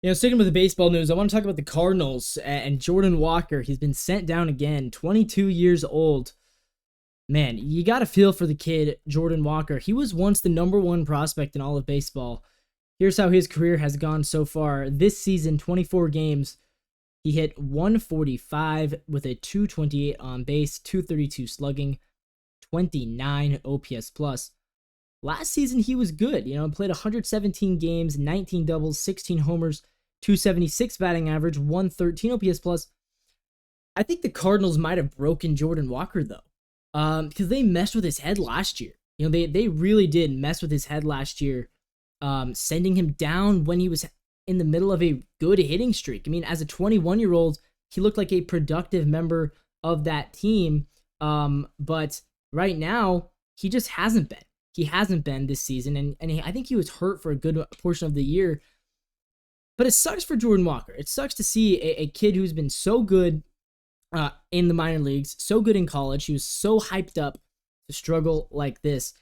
Sticking with the baseball news, I want to talk about the Cardinals and Jordan Walker. He's been sent down again, 22 years old. Man, you got to feel for the kid, Jordan Walker. He was once the number one prospect in all of baseball. Here's how his career has gone so far. This season, 24 games, he hit 145 with a 228 on base, 232 slugging, 29 OPS plus. Last season, he was good. Played 117 games, 19 doubles, 16 homers, 276 batting average, 113 OPS plus. I think the Cardinals might have broken Jordan Walker, though, because they messed with his head last year. They really did mess with his head last year, sending him down when he was in the middle of a good hitting streak. I mean, as a 21-year-old, he looked like a productive member of that team, but right now, he just hasn't been. He hasn't been this season, and I think he was hurt for a good portion of the year. But it sucks for Jordan Walker. It sucks to see a kid who's been so good in the minor leagues, so good in college. He was so hyped up to struggle like this.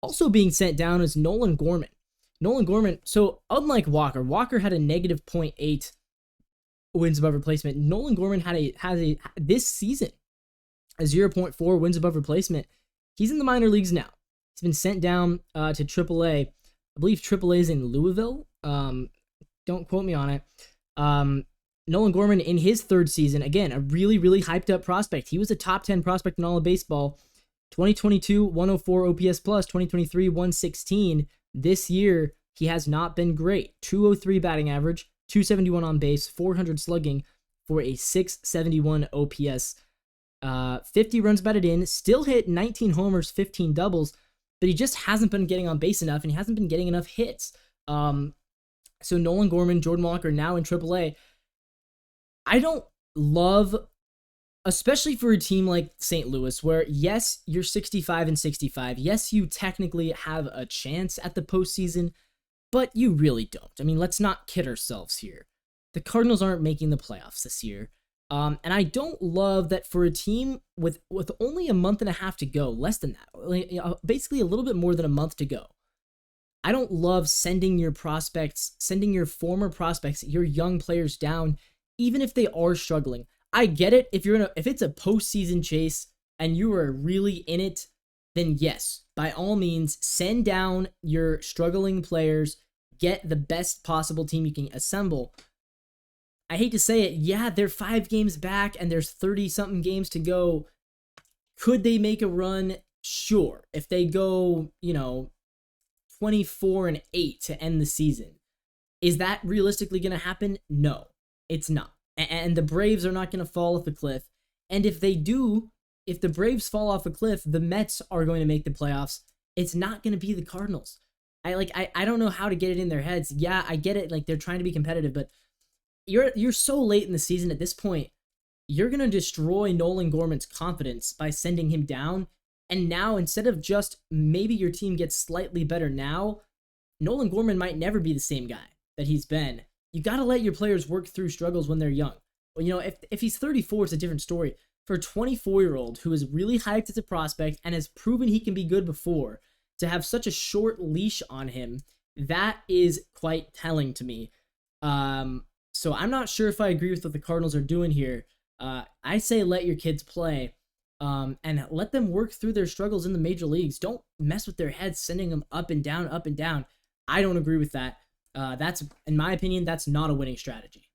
Also being sent down is Nolan Gorman. Nolan Gorman, so unlike Walker, Walker had a negative .8 wins above replacement. Nolan Gorman has a this season a 0.4 wins above replacement. He's in the minor leagues now. He's been sent down to AAA. I believe AAA is in Louisville. Don't quote me on it. Nolan Gorman in his third season, again, a really, really hyped up prospect. He was a top 10 prospect in all of baseball. 2022, 104 OPS plus. 2023, 116. This year, he has not been great. 203 batting average, 271 on base, 400 slugging for a 671 OPS. 50 runs batted in, still hit 19 homers, 15 doubles, but he just hasn't been getting on base enough, and he hasn't been getting enough hits. So Nolan Gorman, Jordan Walker now in AAA. I don't love, especially for a team like St. Louis, where yes, you're 65 and 65. Yes, you technically have a chance at the postseason, but you really don't. I mean, let's not kid ourselves here. The Cardinals aren't making the playoffs this year. And I don't love that for a team with only a month and a half to go, less than that, basically a little bit more than a month to go. I don't love sending your former prospects, your young players down, even if they are struggling. I get it. If it's a postseason chase and you are really in it, then yes, by all means, send down your struggling players, get the best possible team you can assemble. I hate to say it, yeah, they're 5 games back and there's 30-something games to go. Could they make a run? Sure. If they go, 24-8 to end the season. Is that realistically going to happen? No, it's not. And the Braves are not going to fall off the cliff. And if they do, if the Braves fall off a cliff, the Mets are going to make the playoffs. It's not going to be the Cardinals. I don't know how to get it in their heads. Yeah, I get it. Like, they're trying to be competitive, but you're so late in the season at this point. You're going to destroy Nolan Gorman's confidence by sending him down. And now, instead of just maybe your team gets slightly better now, Nolan Gorman might never be the same guy that he's been. You got to let your players work through struggles when they're young. Well, if he's 34, it's a different story. For a 24-year-old who is really hyped as a prospect and has proven he can be good before, to have such a short leash on him, that is quite telling to me. So I'm not sure if I agree with what the Cardinals are doing here. I say let your kids play. And let them work through their struggles in the major leagues. Don't mess with their heads, sending them up and down, up and down. I don't agree with that. That's, in my opinion, that's not a winning strategy.